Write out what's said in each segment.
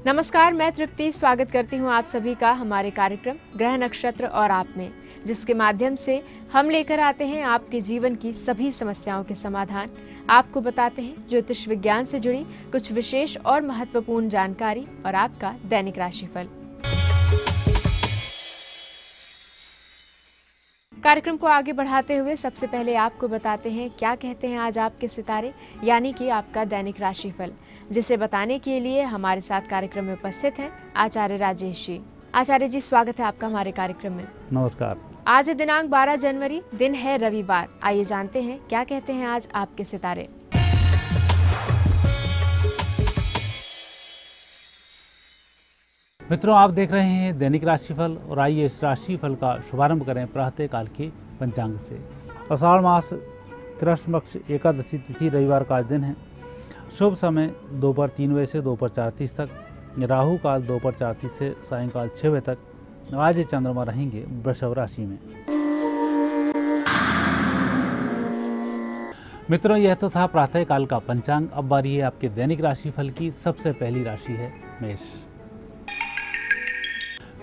नमस्कार, मैं तृप्ति स्वागत करती हूँ आप सभी का हमारे कार्यक्रम ग्रह नक्षत्र और आप में, जिसके माध्यम से हम लेकर आते हैं आपके जीवन की सभी समस्याओं के समाधान। आपको बताते हैं ज्योतिष विज्ञान से जुड़ी कुछ विशेष और महत्वपूर्ण जानकारी और आपका दैनिक राशिफल। कार्यक्रम को आगे बढ़ाते हुए सबसे पहले आपको बताते हैं क्या कहते हैं आज आपके सितारे, यानी कि आपका दैनिक राशिफल, जिसे बताने के लिए हमारे साथ कार्यक्रम में उपस्थित हैं आचार्य राजेश जी। आचार्य जी, स्वागत है आपका हमारे कार्यक्रम में। नमस्कार। आज दिनांक 12 जनवरी, दिन है रविवार। आइए जानते हैं क्या कहते हैं आज आपके सितारे। मित्रों, आप देख रहे हैं दैनिक राशिफल और आइए इस राशिफल का शुभारंभ करें प्रातः काल के पंचांग से। आषाढ़ मास कृष्ण पक्ष एकादशी तिथि रविवार का आज दिन है। शुभ समय दोपहर 3 बजे से दोपहर 4:30 तक, राहु काल दोपहर 4:30 से सायंकाल 6 बजे तक। आज चंद्रमा रहेंगे वृषभ राशि में। मित्रों, यह तो था प्रातः काल का पंचांग। अब बारी है आपके दैनिक राशिफल की। सबसे पहली राशि है मेष।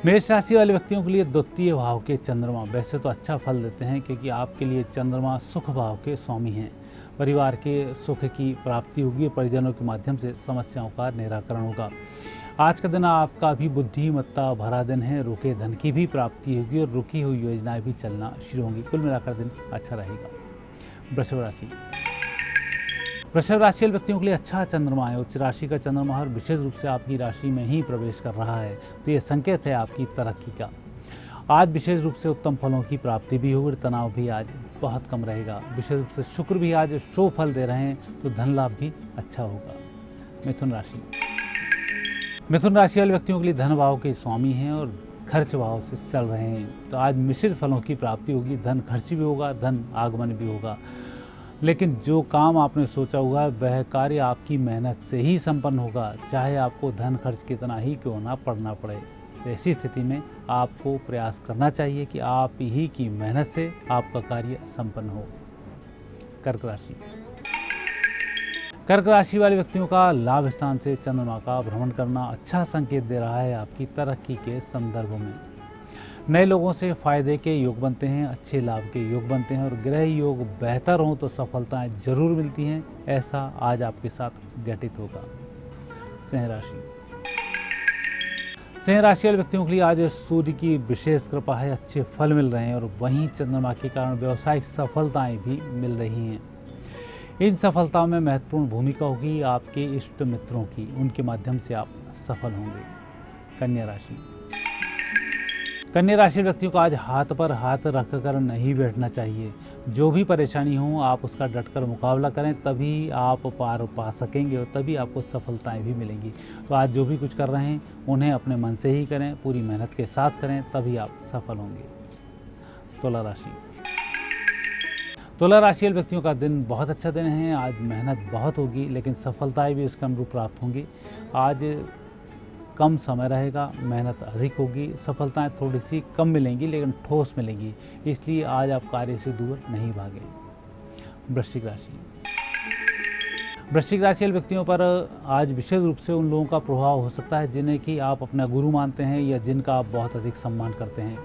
मेष राशि वाले व्यक्तियों के लिए द्वितीय भाव के चंद्रमा वैसे तो अच्छा फल देते हैं, क्योंकि आपके लिए चंद्रमा सुख भाव के स्वामी हैं। परिवार के सुख की प्राप्ति होगी, परिजनों के माध्यम से समस्याओं का निराकरण होगा। आज का दिन आपका भी बुद्धिमत्ता भरा दिन है। रुके धन की भी प्राप्ति होगी और रुकी हुई योजनाएं भी चलना शुरू होंगी। कुल मिलाकर दिन अच्छा रहेगा। वृषभ राशि। वृषभ राशि वाले व्यक्तियों के लिए अच्छा चंद्रमा है। उच्च राशि का चंद्रमा हर विशेष रूप से आपकी राशि में ही प्रवेश कर रहा है, तो ये संकेत है आपकी तरक्की का। आज विशेष रूप से उत्तम फलों की प्राप्ति भी होगी। तनाव भी आज बहुत कम रहेगा। विशेष रूप से शुक्र भी आज शुभ फल दे रहे हैं, तो धन लाभ भी अच्छा होगा। मिथुन राशि। मिथुन राशि वाले व्यक्तियों के लिए धन भाव के स्वामी हैं और खर्च भाव से चल रहे हैं, तो आज मिश्रित फलों की प्राप्ति होगी। धन खर्च भी होगा, धन आगमन भी होगा। लेकिन जो काम आपने सोचा होगा वह कार्य आपकी मेहनत से ही संपन्न होगा, चाहे आपको धन खर्च कितना ही क्यों ना पड़ना पड़े। तो ऐसी स्थिति में आपको प्रयास करना चाहिए कि आप ही की मेहनत से आपका कार्य संपन्न हो। कर्क राशि। कर्क राशि वाले व्यक्तियों का लाभ स्थान से चंद्रमा का भ्रमण करना अच्छा संकेत दे रहा है आपकी तरक्की के संदर्भ में। नए लोगों से फायदे के योग बनते हैं, अच्छे लाभ के योग बनते हैं और ग्रह योग बेहतर हों तो सफलताएं जरूर मिलती हैं। ऐसा आज आपके साथ घटित होगा। सिंह राशि। सिंह राशि वाले व्यक्तियों के लिए आज सूर्य की विशेष कृपा है। अच्छे फल मिल रहे हैं और वहीं चंद्रमा के कारण व्यावसायिक सफलताएं भी मिल रही हैं। इन सफलताओं में महत्वपूर्ण भूमिका होगी आपके इष्ट मित्रों की। उनके माध्यम से आप सफल होंगे। कन्या राशि। कन्या राशि व्यक्तियों को आज हाथ पर हाथ रखकर नहीं बैठना चाहिए। जो भी परेशानी हो आप उसका डटकर मुकाबला करें, तभी आप पार पा सकेंगे और तभी आपको सफलताएं भी मिलेंगी। तो आज जो भी कुछ कर रहे हैं उन्हें अपने मन से ही करें, पूरी मेहनत के साथ करें, तभी आप सफल होंगे। तुला राशि। तुला राशि वाले व्यक्तियों का दिन बहुत अच्छा दिन है। आज मेहनत बहुत होगी, लेकिन सफलताएं भी उसके अनुरूप प्राप्त होंगी। आज कम समय रहेगा, मेहनत अधिक होगी, सफलताएं थोड़ी सी कम मिलेंगी लेकिन ठोस मिलेंगी। इसलिए आज आप कार्य से दूर नहीं भागें। वृश्चिक राशि। वृश्चिक राशि वाले व्यक्तियों पर आज विशेष रूप से उन लोगों का प्रभाव हो सकता है जिन्हें कि आप अपना गुरु मानते हैं या जिनका आप बहुत अधिक सम्मान करते हैं।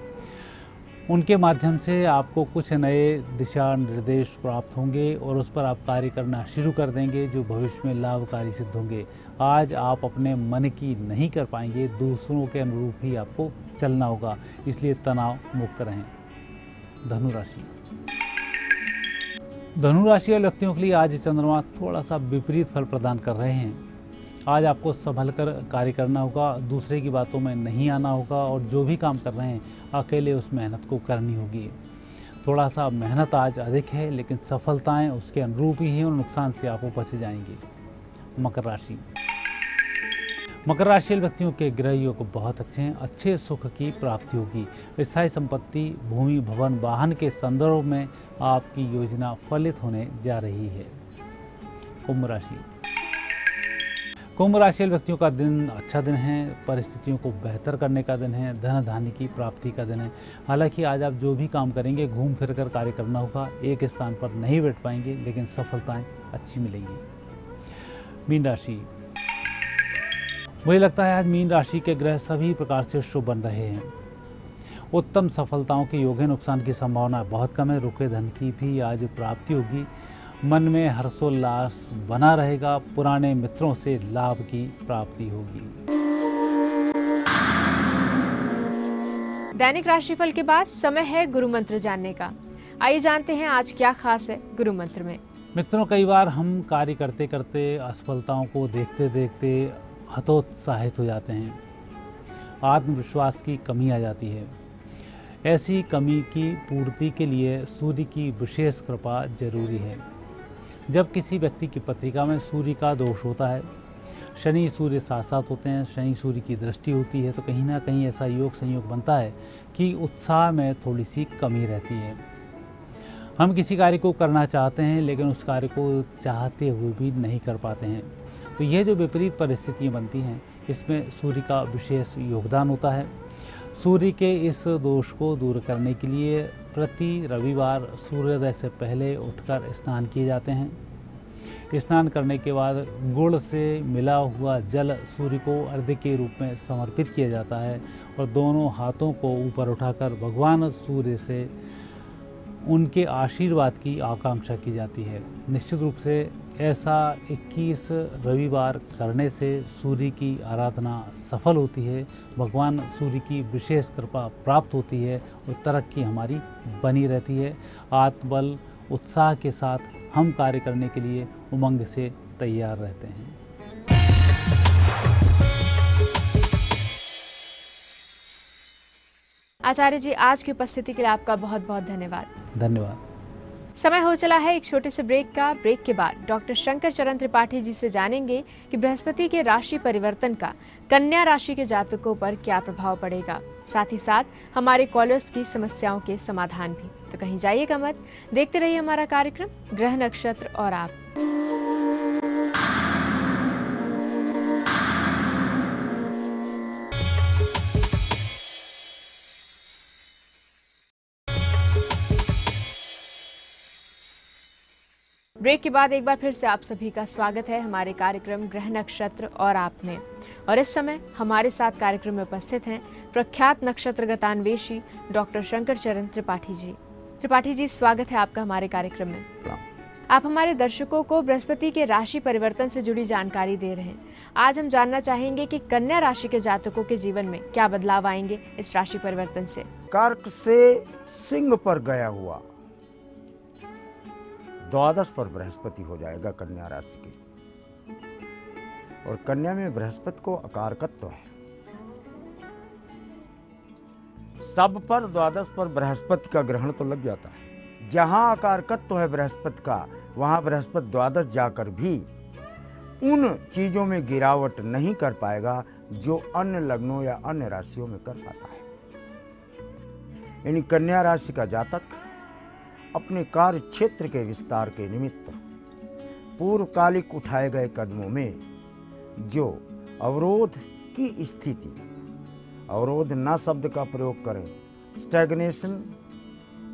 उनके माध्यम से आपको कुछ नए दिशा निर्देश प्राप्त होंगे और उस पर आप कार्य करना शुरू कर देंगे, जो भविष्य में लाभकारी सिद्ध होंगे। आज आप अपने मन की नहीं कर पाएंगे, दूसरों के अनुरूप ही आपको चलना होगा, इसलिए तनाव मुक्त रहें। धनु राशि। धनु राशि वाले व्यक्तियों के लिए आज चंद्रमा थोड़ा सा विपरीत फल प्रदान कर रहे हैं। आज आपको संभल कर कार्य करना होगा, दूसरे की बातों में नहीं आना होगा और जो भी काम कर रहे हैं अकेले उस मेहनत को करनी होगी। थोड़ा सा मेहनत आज अधिक है, लेकिन सफलताएं उसके अनुरूप ही हैं और नुकसान से आप बच जाएंगे। मकर राशि। मकर राशि वाले व्यक्तियों के ग्रह योग बहुत अच्छे हैं। अच्छे सुख की प्राप्ति होगी। स्थायी संपत्ति, भूमि, भवन, वाहन के संदर्भ में आपकी योजना फलित होने जा रही है। कुंभ राशि। कुंभ राशि वाले व्यक्तियों का दिन अच्छा दिन है। परिस्थितियों को बेहतर करने का दिन है। धन धान्य की प्राप्ति का दिन है। हालांकि आज आप जो भी काम करेंगे घूम फिर कर कार्य करना होगा। एक स्थान पर नहीं बैठ पाएंगे, लेकिन सफलताएं अच्छी मिलेंगी। मीन राशि। मुझे लगता है आज मीन राशि के ग्रह सभी प्रकार से शुभ बन रहे हैं। उत्तम सफलताओं के योग है, नुकसान की संभावना बहुत कम है। रुके धन की भी आज प्राप्ति होगी। मन में हर्षोल्लास बना रहेगा। पुराने मित्रों से लाभ की प्राप्ति होगी। दैनिक राशिफल के बाद समय है गुरु मंत्र जानने का। आइए जानते हैं आज क्या खास है गुरु मंत्र में। मित्रों, कई बार हम कार्य करते करते असफलताओं को देखते देखते हतोत्साहित हो जाते हैं। आत्मविश्वास की कमी आ जाती है। ऐसी कमी की पूर्ति के लिए सूर्य की विशेष कृपा जरूरी है। जब किसी व्यक्ति की पत्रिका में सूर्य का दोष होता है, शनि सूर्य साथ साथ होते हैं, शनि सूर्य की दृष्टि होती है, तो कहीं ना कहीं ऐसा योग संयोग बनता है कि उत्साह में थोड़ी सी कमी रहती है। हम किसी कार्य को करना चाहते हैं लेकिन उस कार्य को चाहते हुए भी नहीं कर पाते हैं। तो ये जो विपरीत परिस्थितियाँ बनती हैं, इसमें सूर्य का विशेष योगदान होता है। सूर्य के इस दोष को दूर करने के लिए प्रति रविवार सूर्योदय से पहले उठकर स्नान किए जाते हैं। स्नान करने के बाद गुड़ से मिला हुआ जल सूर्य को अर्घ्य के रूप में समर्पित किया जाता है और दोनों हाथों को ऊपर उठाकर भगवान सूर्य से उनके आशीर्वाद की आकांक्षा की जाती है। निश्चित रूप से ऐसा 21 रविवार करने से सूर्य की आराधना सफल होती है, भगवान सूर्य की विशेष कृपा प्राप्त होती है और तरक्की हमारी बनी रहती है। आत्मबल उत्साह के साथ हम कार्य करने के लिए उमंग से तैयार रहते हैं। आचार्य जी, आज की उपस्थिति के लिए आपका बहुत बहुत धन्यवाद। धन्यवाद। समय हो चला है एक छोटे से ब्रेक का। ब्रेक के बाद डॉक्टर शंकर चरण त्रिपाठी जी से जानेंगे कि बृहस्पति के राशि परिवर्तन का कन्या राशि के जातकों पर क्या प्रभाव पड़ेगा, साथ ही साथ हमारे कॉलर्स की समस्याओं के समाधान भी। तो कहीं जाइएगा मत, देखते रहिए हमारा कार्यक्रम ग्रह नक्षत्र और आप। ब्रेक के बाद एक बार फिर से आप सभी का स्वागत है हमारे कार्यक्रम ग्रह नक्षत्र और आप में। और इस समय हमारे साथ कार्यक्रम में उपस्थित हैं प्रख्यात नक्षत्र गतान्वेषी डॉक्टर शंकर चरण त्रिपाठी जी। त्रिपाठी जी, स्वागत है आपका हमारे कार्यक्रम में। आप हमारे दर्शकों को बृहस्पति के राशि परिवर्तन से जुड़ी जानकारी दे रहे हैं। आज हम जानना चाहेंगे कि कन्या राशि के जातकों के जीवन में क्या बदलाव आएंगे इस राशि परिवर्तन से। कर्क से सिंह पर गया हुआ द्वादश पर बृहस्पति हो जाएगा कन्या राशि की। और कन्या में बृहस्पति को अकारकत्व है। सब पर द्वादश पर बृहस्पति का ग्रहण तो लग जाता है। जहां अकारकत्व है बृहस्पति का, वहां बृहस्पति द्वादश जाकर भी उन चीजों में गिरावट नहीं कर पाएगा जो अन्य लग्नों या अन्य राशियों में कर पाता है। यानी कन्या राशि का जातक अपने कार्य क्षेत्र के विस्तार के निमित्त पूर्वकालिक उठाए गए कदमों में जो अवरोध की स्थिति, अवरोध न शब्द का प्रयोग करें, स्टैग्नेशन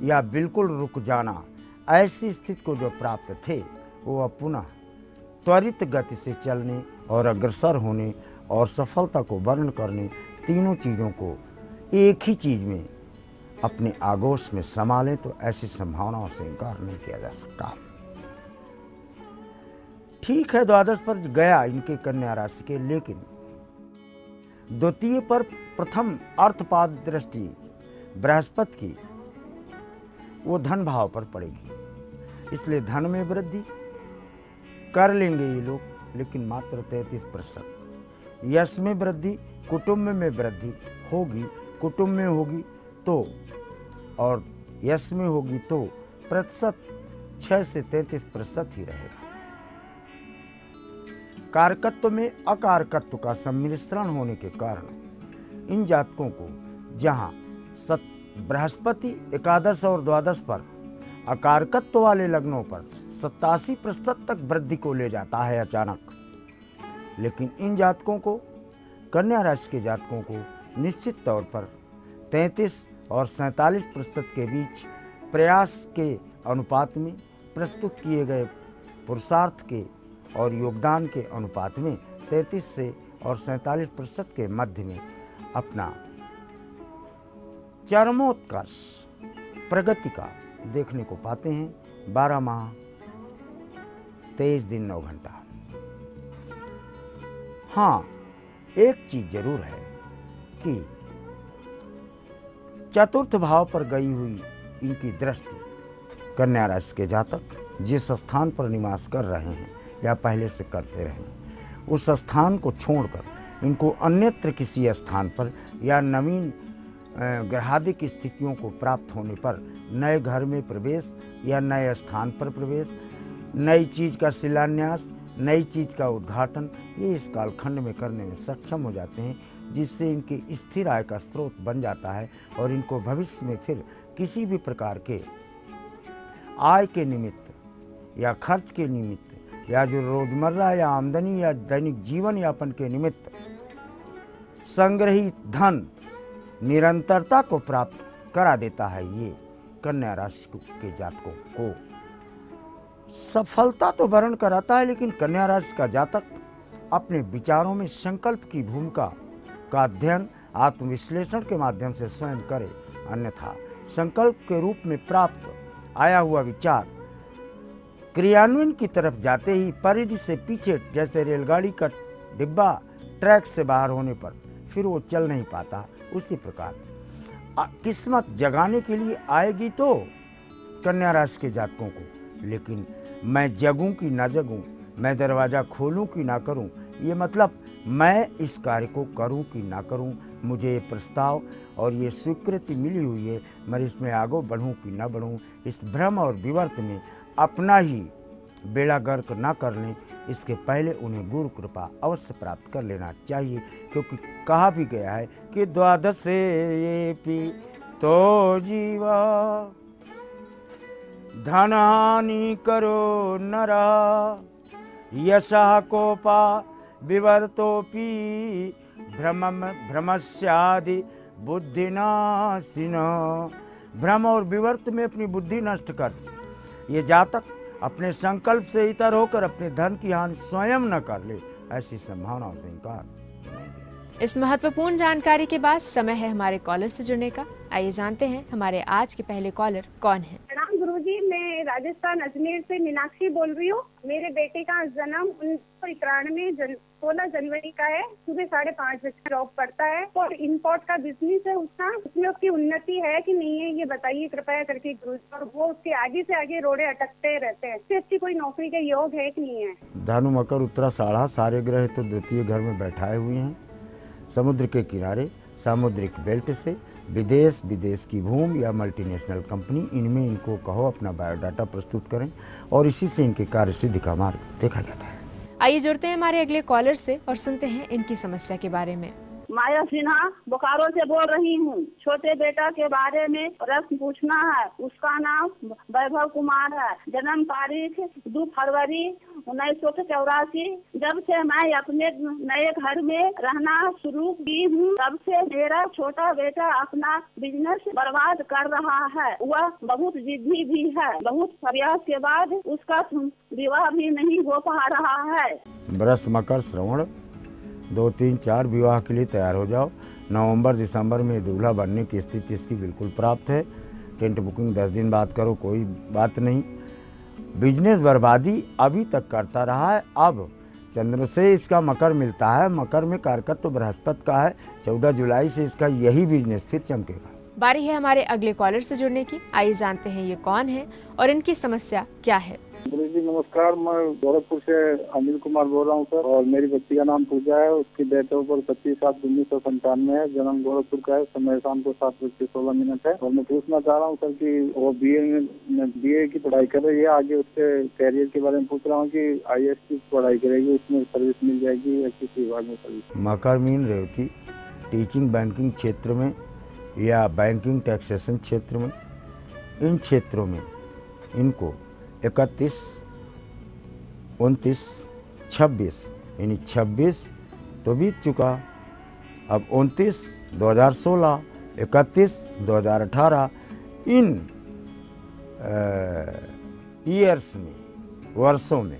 या बिल्कुल रुक जाना, ऐसी स्थिति को जो प्राप्त थे वो अब पुनः त्वरित गति से चलने और अग्रसर होने और सफलता को वर्ण करने, तीनों चीज़ों को एक ही चीज़ में अपने आगोश में संभालें तो ऐसी संभावनाओं से इनकार नहीं किया जा सकता। ठीक है, द्वादश पर गया इनके कन्या राशि के, लेकिन द्वितीय पर प्रथम अर्थपाद दृष्टि बृहस्पति की वो धन भाव पर पड़ेगी। इसलिए धन में वृद्धि कर लेंगे ये लोग, लेकिन मात्र 33%। यश में वृद्धि, कुटुंब में वृद्धि होगी, कुटुंब में होगी तो और यश में होगी तो प्रतिशत 6 से 33% ही रहेगा। कारकत्व में अकारकत्व का सम्मिश्रण होने के कारण इन जातकों को जहां बृहस्पति एकादश और द्वादश पर अकारकत्व वाले लग्नों पर 87% तक वृद्धि को ले जाता है अचानक, लेकिन इन जातकों को, कन्या राशि के जातकों को निश्चित तौर पर 33 और 47% के बीच प्रयास के अनुपात में, प्रस्तुत किए गए पुरुषार्थ के और योगदान के अनुपात में 33 से और 47% के मध्य में अपना चरमोत्कर्ष प्रगति का देखने को पाते हैं। 12 माह 23 दिन 9 घंटा। हाँ, एक चीज जरूर है कि चतुर्थ भाव पर गई हुई इनकी दृष्टि कन्या राशि के जातक जिस स्थान पर निवास कर रहे हैं या पहले से करते रहे हैं, उस स्थान को छोड़कर इनको अन्यत्र किसी स्थान पर या नवीन ग्रहादिक स्थितियों को प्राप्त होने पर नए घर में प्रवेश या नए स्थान पर प्रवेश, नई चीज का शिलान्यास, नई चीज का उद्घाटन, ये इस कालखंड में करने में सक्षम हो जाते हैं, जिससे इनकी स्थिर आय का स्रोत बन जाता है और इनको भविष्य में फिर किसी भी प्रकार के आय के निमित्त या खर्च के निमित्त या जो रोजमर्रा या आमदनी या दैनिक जीवन यापन के निमित्त संग्रहित धन निरंतरता को प्राप्त करा देता है। ये कन्या राशि के जातकों को सफलता तो वर्ण कराता है, लेकिन कन्या राशि का जातक अपने विचारों में संकल्प की भूमिका का अध्ययन आत्मविश्लेषण के माध्यम से स्वयं करे, अन्यथा संकल्प के रूप में प्राप्त आया हुआ विचार क्रियान्वयन की तरफ जाते ही परिधि से पीछे, जैसे रेलगाड़ी का डिब्बा ट्रैक से बाहर होने पर फिर वो चल नहीं पाता, उसी प्रकार किस्मत जगाने के लिए आएगी तो कन्या राशि के जातकों को, लेकिन मैं जगूं कि ना जगूं, मैं दरवाज़ा खोलूं कि ना करूं, ये मतलब मैं इस कार्य को करूं कि ना करूं, मुझे ये प्रस्ताव और ये स्वीकृति मिली हुई है, मैं इसमें आगे बढ़ूं कि ना बढ़ूं, इस भ्रम और विवर्त में अपना ही बेड़ा गर्क ना कर लें, इसके पहले उन्हें गुरु कृपा अवश्य प्राप्त कर लेना चाहिए, क्योंकि कहा भी गया है कि द्वादशे ये पी तो जीवा धनानि करो नरा यशः कोपा विवर्तोपि भ्रमस्यादि बुद्धिनाशिन। भ्रम और विवर्त में अपनी बुद्धि नष्ट कर ये जातक अपने संकल्प से इतर होकर अपने धन की हानि स्वयं न कर ले, ऐसी संभावनाओं से इनकार नहीं है। इस महत्वपूर्ण जानकारी के बाद समय है हमारे कॉलर से जुड़ने का। आइए जानते हैं हमारे आज के पहले कॉलर कौन है। प्रणाम गुरुजी, मैं राजस्थान अजमेर से मीनाक्षी बोल रही हूँ। मेरे बेटे का जन्म 1991 16 जनवरी का है। सुबह 5:30 बजे जॉब करता है और इम्पोर्ट का बिजनेस है उसका। उसमें उसकी उन्नति है कि नहीं है ये बताइए कृपया करके गुरुजी। और वो उसके आगे से आगे रोड़े अटकते रहते हैं। इससे अच्छी कोई नौकरी का योग है कि नहीं है? धनु मकर उत्तरा साढ़ा सारे ग्रह तो द्वितीय घर में बैठाए हुए हैं। समुद्र के किनारे सामुद्रिक बेल्ट से विदेश की भूमि या मल्टीनेशनल कंपनी, इनमें इनको कहो अपना बायोडाटा प्रस्तुत करें और इसी से इनके कार्य सिद्धि का मार्ग देखा जाता है। आइए जुड़ते हैं हमारे अगले कॉलर से और सुनते हैं इनकी समस्या के बारे में। माया सिन्हा बोकारो से बोल रही हूँ। छोटे बेटा के बारे में प्रश्न पूछना है। उसका नाम वैभव कुमार है। जन्म तारीख 2 फरवरी 1984। जब से मैं अपने नए घर में रहना शुरू की हूँ, तब से मेरा छोटा बेटा अपना बिजनेस बर्बाद कर रहा है। वह बहुत जिद्दी भी है। बहुत प्रयास के बाद उसका विवाह भी नहीं हो पा रहा है। वृष मकर श्रवण 2, 3, 4 विवाह के लिए तैयार हो जाओ। नवंबर दिसंबर में दूल्हा बनने की स्थिति इसकी बिल्कुल प्राप्त है। टेंट बुकिंग 10 दिन बाद करो, कोई बात नहीं। बिजनेस बर्बादी अभी तक करता रहा है। अब चंद्र से इसका मकर मिलता है। मकर में कारकत्व तो बृहस्पति का है। 14 जुलाई से इसका यही बिजनेस फिर चमकेगा। बारी है हमारे अगले कॉलर से जुड़ने की। आइए जानते हैं ये कौन है और इनकी समस्या क्या है। जी नमस्कार, मैं गोरखपुर से अनिल कुमार बोल रहा हूँ सर। और मेरी बच्ची का नाम पूजा है। उसकी डेट ऑफ बर्थ 25/7/1997 है। जन्म गोरखपुर का है। समय शाम को 7:16 है। और मैं पूछना चाह रहा हूँ सर कि वो बीए की पढ़ाई कर रही है। आगे उसके कैरियर के बारे में पूछ रहा हूँ कि IAS की पढ़ाई करेगी, उसमें सर्विस मिल जाएगी या किस विभाग में सर्विस? मकर मीन रेवती टीचिंग बैंकिंग क्षेत्र में या बैंकिंग टैक्सेशन क्षेत्र में, इन क्षेत्रों में इनको 31, 29, 26 यानी 26 तो बीत चुका। अब 29 2016, 31 2018 इन ईयर्स में, वर्षों में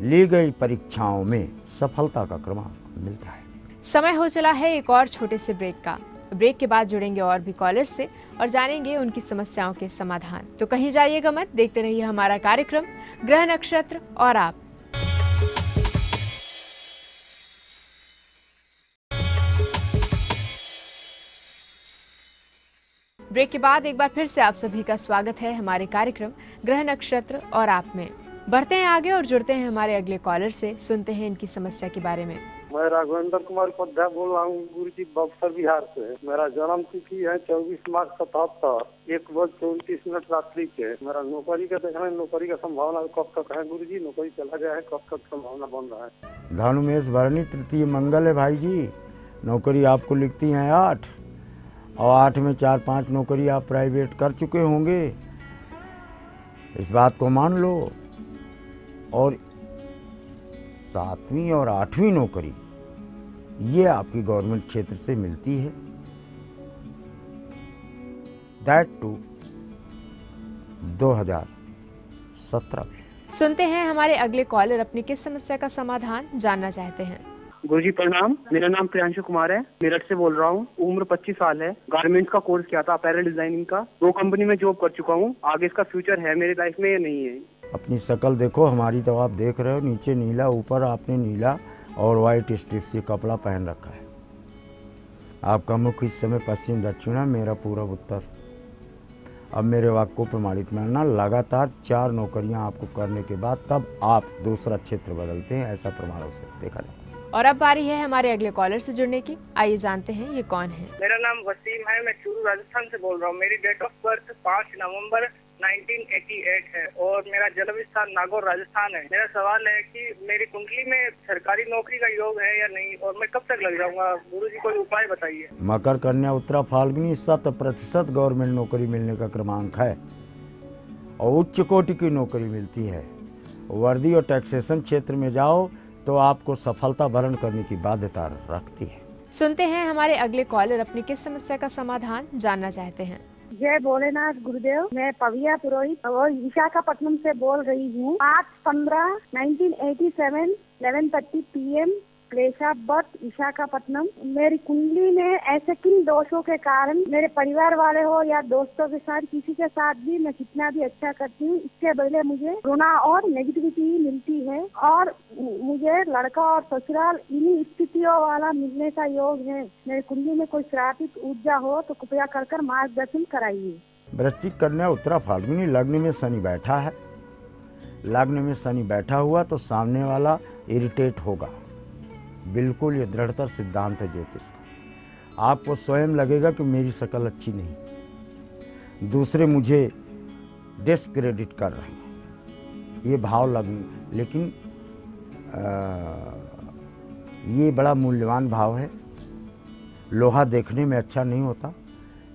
ली गई परीक्षाओं में सफलता का क्रमांक मिलता है। समय हो चला है एक और छोटे से ब्रेक का। ब्रेक के बाद जुड़ेंगे और भी कॉलर्स से और जानेंगे उनकी समस्याओं के समाधान। तो कहीं जाइएगा मत, देखते रहिए हमारा कार्यक्रम ग्रह नक्षत्र और आप। ब्रेक के बाद एक बार फिर से आप सभी का स्वागत है हमारे कार्यक्रम ग्रह नक्षत्र और आप में। बढ़ते हैं आगे और जुड़ते हैं हमारे अगले कॉलर से, सुनते हैं इनकी समस्या के बारे में। मैं राघवेंद्र कुमार उपाध्याय बोल रहा हूँ गुरुजी बक्सर बिहार से। मेरा जन्म तिथि है 24 मार्च 77, 1:29 रात्रि के। मेरा नौकरी का देखना है, नौकरी का संभावना कब तक है गुरुजी? नौकरी चला गया है, कब तक संभावना बन रहा है? धनुमेष भरणी तृतीय मंगल है भाई जी। नौकरी आपको लिखती हैं 8 और 8 में 4-5 नौकरी आप प्राइवेट कर चुके होंगे, इस बात को मान लो। और 7वीं और 8वीं नौकरी ये आपकी गवर्नमेंट क्षेत्र से मिलती है, दैट टू 2017 में। सुनते हैं हमारे अगले कॉलर अपनी किस समस्या का समाधान जानना चाहते हैं। गुरुजी प्रणाम, मेरा नाम प्रियांशु कुमार है, मेरठ से बोल रहा हूँ। उम्र 25 साल है। गारमेंट्स का कोर्स किया था, अपैरल डिजाइनिंग का। 2 कंपनी में जॉब कर चुका हूँ। आगे इसका फ्यूचर है मेरी लाइफ में या नहीं है? अपनी शक्ल देखो, हमारी तो आप देख रहे हो, नीचे नीला, ऊपर आपने नीला और वाइट स्ट्रिप से कपड़ा पहन रखा है। आपका मुख इस समय पश्चिम दक्षिण है, मेरा पूर्व उत्तर। अब मेरे वाक्य को प्रमाणित मानना, लगातार 4 नौकरियां आपको करने के बाद तब आप दूसरा क्षेत्र बदलते हैं, ऐसा प्रमाणों से देखा जाता है। और अब बारी है हमारे अगले कॉलर से जुड़ने की। आइए जानते हैं ये कौन है। मेरा नाम वसीम है, मैं चूरू राजस्थान से बोल रहा हूँ। मेरी डेट ऑफ बर्थ 5 नवंबर 1988 है और मेरा जन्म स्थान नागौर राजस्थान है। मेरा सवाल है कि मेरी कुंडली में सरकारी नौकरी का योग है या नहीं और मैं कब तक लग जाऊंगा? गुरुजी कोई उपाय बताइए। मकर, कन्या, उत्तरा, फाल्गुनी 100% गवर्नमेंट नौकरी मिलने का क्रमांक है और उच्च कोटि की नौकरी मिलती है। वर्दी और टैक्सेशन क्षेत्र में जाओ तो आपको सफलता वर्ण करने की बाध्यता रखती है। सुनते हैं हमारे अगले कॉलर अपनी किस समस्या का समाधान जानना चाहते हैं। जय भोलेनाथ गुरुदेव। मैं पविया पुरोहित और विशाखापट्टनम से बोल रही हूँ। 8/15/1987 11:30 PM place of birth Visakhapatnam. मेरी कुंडली में ऐसे किन दोषों के कारण मेरे परिवार वाले हो या दोस्तों के साथ, किसी के साथ भी मैं कितना भी अच्छा करती हूँ, इसके बदले मुझे ऋणा और नेगेटिविटी मिलती है और मुझे लड़का और ससुराल इन्हीं स्थितियों वाला मिलने का योग है। मेरी कुंडली में कोई श्रापित ऊर्जा हो तो कृपया कर मार्गदर्शन कराइए। वृश्चिक, कन्या, उत्तरा, फाल्गुनी। लग्न में शनि बैठा है। लग्न में शनि बैठा हुआ तो सामने वाला इरिटेट होगा, बिल्कुल ये दृढ़तर सिद्धांत है ज्योतिष का। आपको स्वयं लगेगा कि मेरी शक्ल अच्छी नहीं, दूसरे मुझे डिस्क्रेडिट कर रहे हैं, ये भाव लगेगा। लेकिन ये बड़ा मूल्यवान भाव है। लोहा देखने में अच्छा नहीं होता,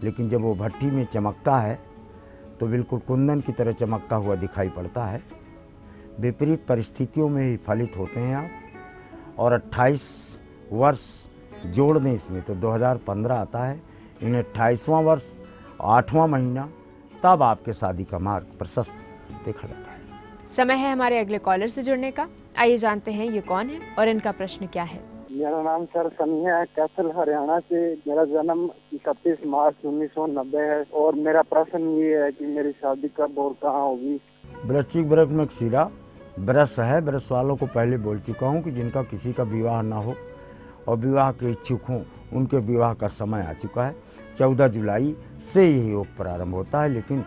लेकिन जब वो भट्टी में चमकता है तो बिल्कुल कुंदन की तरह चमकता हुआ दिखाई पड़ता है। विपरीत परिस्थितियों में ही फलित होते हैं आप। और 28 वर्ष जोड़ दें इसमें तो 2015 आता है। इन्हें 28वां वर्ष 8वां महीना, तब आपके शादी का मार्ग प्रशस्त देखा जाता है। समय है हमारे अगले कॉलर से जुड़ने का। आइए जानते हैं ये कौन है और इनका प्रश्न क्या है। मेरा नाम सर सनिया है, कैसल हरियाणा से। मेरा जन्म 31 मार्च 1990 है और मेरा प्रश्न ये है कि मेरी शादी कब और कहाँ होगी? वृश्चिक, वृक्ष में क्षीरा, वृष है। वृष वालों को पहले बोल चुका हूँ कि जिनका किसी का विवाह ना हो और विवाह के इच्छुक हों, उनके विवाह का समय आ चुका है। 14 जुलाई से यही योग प्रारंभ होता है, लेकिन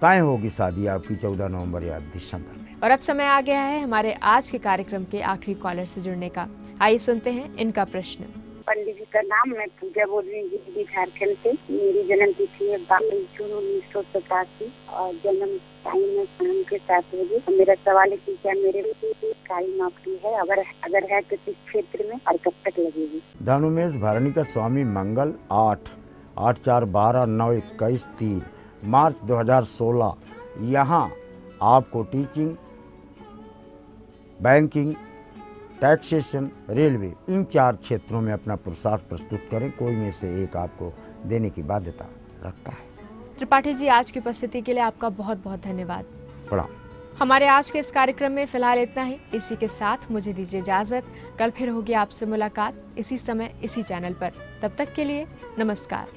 तय होगी शादी आपकी 14 नवंबर या दिसंबर में। और अब समय आ गया है हमारे आज के कार्यक्रम के आखिरी कॉलर से जुड़ने का। आइए सुनते हैं इनका प्रश्न। पंडित जी का नाम, मैं पूजा बोल रही हूँ गिरिडीह झारखंड से। मेरी जन्म तिथि है 22 जून 1987 और जन्म टाइम है शाम के 7 बजे। मेरा सवाल है कि क्या मेरे सरकारी नौकरी है, अगर है तो किस क्षेत्र में और कब तक लगेगी? धनुमेष भरणी का स्वामी मंगल 8/4/12/9/21 मार्च 2016 यहाँ आपको टीचिंग, बैंकिंग, टैक्सेशन, रेलवे, इन 4 क्षेत्रों में अपना पुरुषार्थ प्रस्तुत करें। कोई में से एक आपको देने की बाध्यता रखता है। त्रिपाठी जी, आज की उपस्थिति के लिए आपका बहुत बहुत धन्यवाद। प्रणाम। हमारे आज के इस कार्यक्रम में फिलहाल इतना ही। इसी के साथ मुझे दीजिए इजाजत। कल फिर होगी आपसे मुलाकात इसी समय इसी चैनल पर। तब तक के लिए नमस्कार।